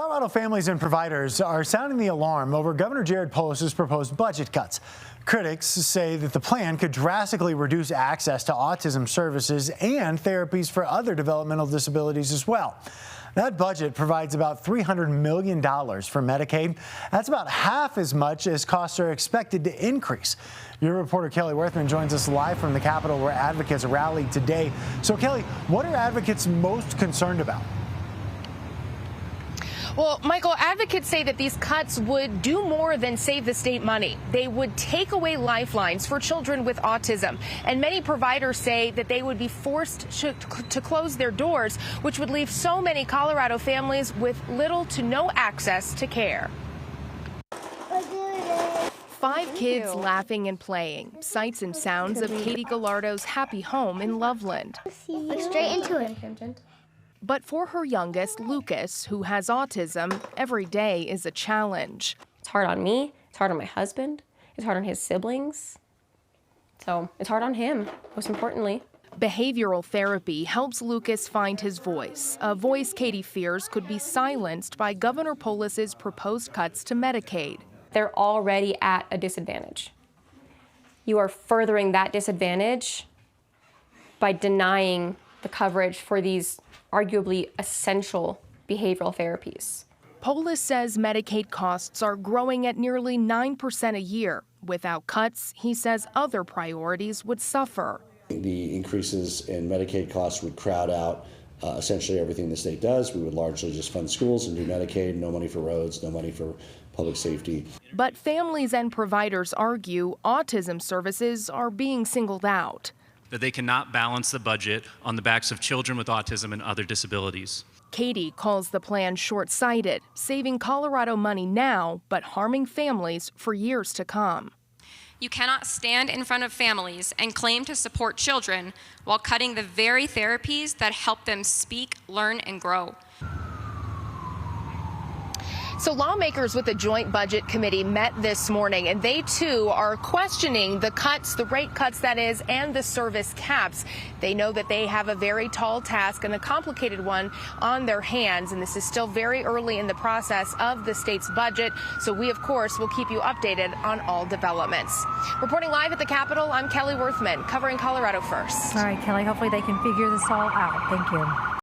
Colorado families and providers are sounding the alarm over Governor Jared Polis's proposed budget cuts. Critics say that the plan could drastically reduce access to autism services and therapies for other developmental disabilities as well. That budget provides about $300 million for Medicaid. That's about half as much as costs are expected to increase. Your reporter Kelly Worthman joins us live from the Capitol where advocates rallied today. So Kelly, what are advocates most concerned about? Well, Michael, advocates say that these cuts would do more than save the state money. They would take away lifelines for children with autism. And many providers say that they would be forced to close their doors, which would leave so many Colorado families with little to no access to care. 5 kids laughing and playing, sights and sounds of Katie Gallardo's happy home in Loveland. Look straight into it. But for her youngest, Lucas, who has autism, every day is a challenge. It's hard on me, it's hard on my husband, it's hard on his siblings. So it's hard on him, most importantly. Behavioral therapy helps Lucas find his voice, a voice Katie fears could be silenced by Governor Polis's proposed cuts to Medicaid. They're already at a disadvantage. You are furthering that disadvantage by denying the coverage for these arguably essential behavioral therapies. Polis says Medicaid costs are growing at nearly 9% a year. Without cuts, he says other priorities would suffer. The increases in Medicaid costs would crowd out essentially everything the state does. We would largely just fund schools and do Medicaid, no money for roads, no money for public safety. But families and providers argue autism services are being singled out. That they cannot balance the budget on the backs of children with autism and other disabilities. Katie calls the plan short-sighted, saving Colorado money now, but harming families for years to come. You cannot stand in front of families and claim to support children while cutting the very therapies that help them speak, learn, and grow. So lawmakers with the Joint Budget Committee met this morning, and they too are questioning the cuts, the rate cuts that is, and the service caps. They know that they have a very tall task and a complicated one on their hands, and this is still very early in the process of the state's budget. So we, of course, will keep you updated on all developments. Reporting live at the Capitol, I'm Kelly Worthman, covering Colorado First. All right, Kelly, hopefully they can figure this all out. Thank you.